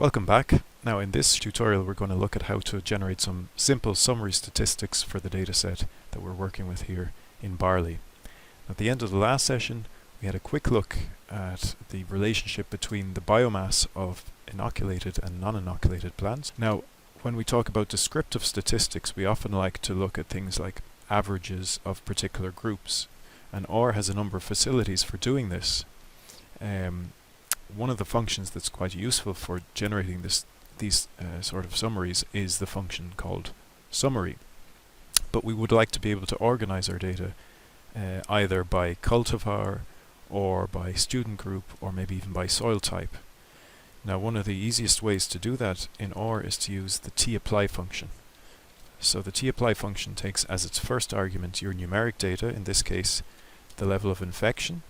Welcome back. Now in this tutorial we're going to look at how to generate some simple summary statistics for the dataset that we're working with here in Barley. At the end of the last session we had a quick look at the relationship between the biomass of inoculated and non-inoculated plants. Now when we talk about descriptive statistics we often like to look at things like averages of particular groups, and R has a number of facilities for doing this. One of the functions that's quite useful for generating these sort of summaries is the function called summary. But we would like to be able to organize our data either by cultivar or by student group or maybe even by soil type. Now one of the easiest ways to do that in R is to use the tapply function. So the tapply function takes as its first argument your numeric data, in this case the level of infection,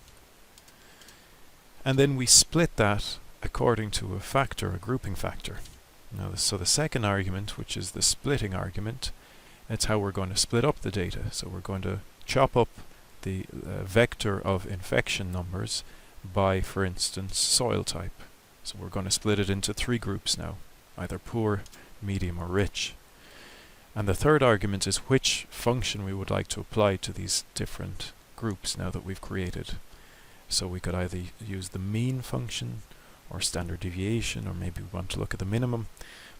and then we split that according to a factor, a grouping factor. Now, so the second argument, which is the splitting argument, that's how we're going to split up the data. So we're going to chop up the vector of infection numbers by, for instance, soil type. So we're going to split it into three groups now, either poor, medium or rich. And the third argument is which function we would like to apply to these different groups now that we've created. So we could either use the mean function or standard deviation, or maybe we want to look at the minimum.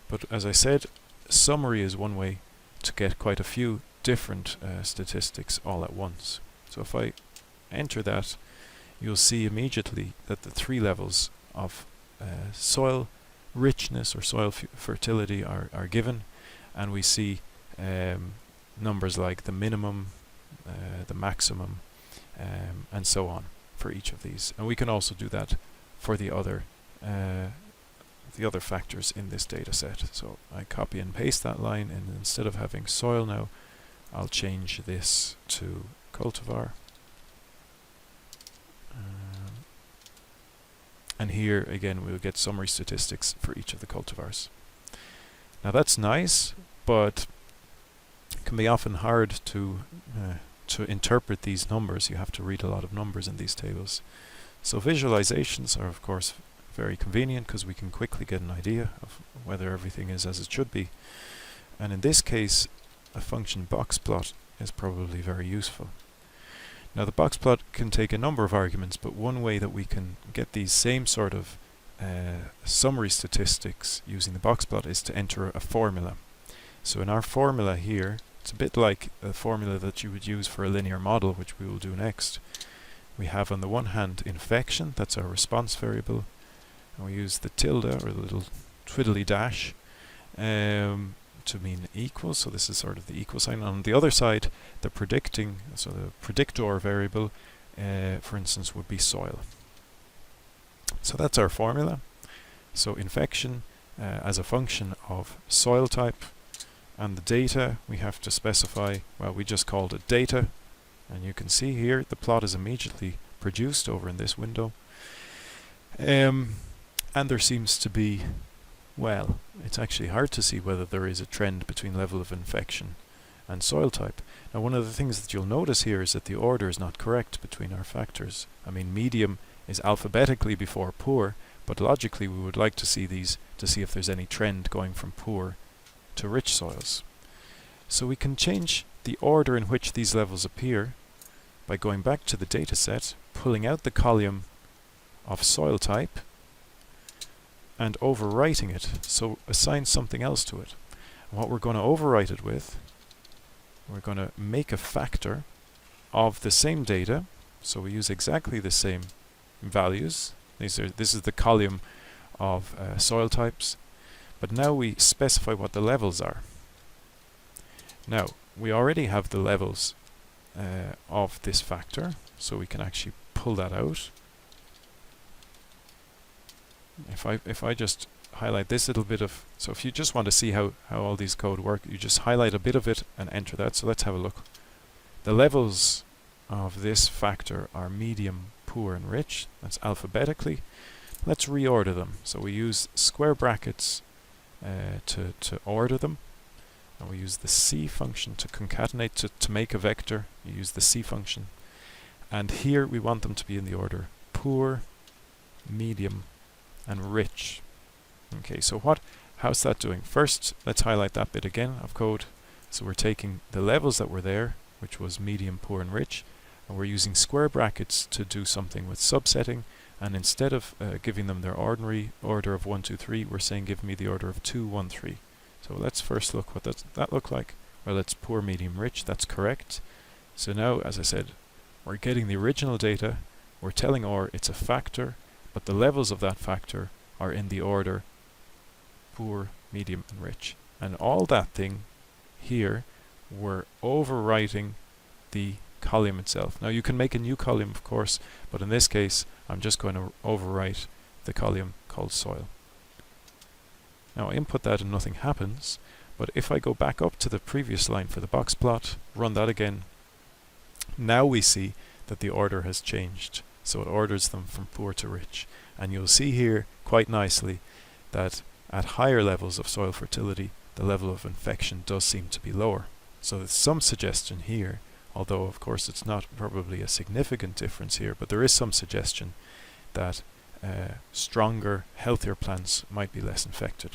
But as I said, summary is one way to get quite a few different statistics all at once. So if I enter that, you'll see immediately that the three levels of soil richness or soil fertility are given, and we see numbers like the minimum, the maximum, and so on for each of these. And we can also do that for the other factors in this data set. So I copy and paste that line, and instead of having soil now, I'll change this to cultivar. And here again we'll get summary statistics for each of the cultivars. Now that's nice, but it can be often hard to interpret these numbers. You have to read a lot of numbers in these tables. So visualizations are of course very convenient because we can quickly get an idea of whether everything is as it should be. And in this case a function boxplot is probably very useful. Now the boxplot can take a number of arguments, but one way that we can get these same sort of summary statistics using the boxplot is to enter a formula. So in our formula here, it's a bit like a formula that you would use for a linear model, which we will do next. We have on the one hand infection, that's our response variable, and we use the tilde or the little twiddly dash to mean equal, so this is sort of the equal sign. On the other side, the predicting, so the predictor variable, for instance, would be soil. So that's our formula. So infection as a function of soil type, and the data we have to specify, well, we just called it data, and you can see here the plot is immediately produced over in this window. And there seems to be, well, it's actually hard to see whether there is a trend between level of infection and soil type. Now one of the things that you'll notice here is that the order is not correct between our factors. I mean, medium is alphabetically before poor, but logically we would like to see these to see if there's any trend going from poor to rich soils. So we can change the order in which these levels appear by going back to the data set, pulling out the column of soil type and overwriting it, so assign something else to it. And what we're going to overwrite it with, we're going to make a factor of the same data, so we use exactly the same values. This is the column of soil types, but now we specify what the levels are. Now we already have the levels of this factor, so we can actually pull that out. If I just highlight this little bit of, so if you just want to see how all these code work, you just highlight a bit of it and enter that. So let's have a look. The levels of this factor are medium, poor and rich. That's alphabetically. Let's reorder them. So we use square brackets to order them, and we use the C function to concatenate, to make a vector. You use the C function, and here we want them to be in the order poor, medium and rich. Okay, so how's that doing? First, let's highlight that bit again of code. So we're taking the levels that were there, which was medium, poor, and rich, and we're using square brackets to do something with subsetting. And instead of giving them their ordinary order of 1, 2, 3, we're saying give me the order of 2, 1, 3. So let's first look what does that look like. Well, it's poor, medium, rich. That's correct. So now, as I said, we're getting the original data. We're telling OR it's a factor, but the levels of that factor are in the order poor, medium, and rich. And all that thing here, we're overwriting the column itself. Now you can make a new column, of course, but in this case I'm just going to overwrite the column called soil. Now I input that and nothing happens, but if I go back up to the previous line for the box plot, run that again, now we see that the order has changed. So it orders them from poor to rich. And you'll see here quite nicely that at higher levels of soil fertility, the level of infection does seem to be lower. So there's some suggestion here, although of course it's not probably a significant difference here, but there is some suggestion that stronger, healthier plants might be less infected.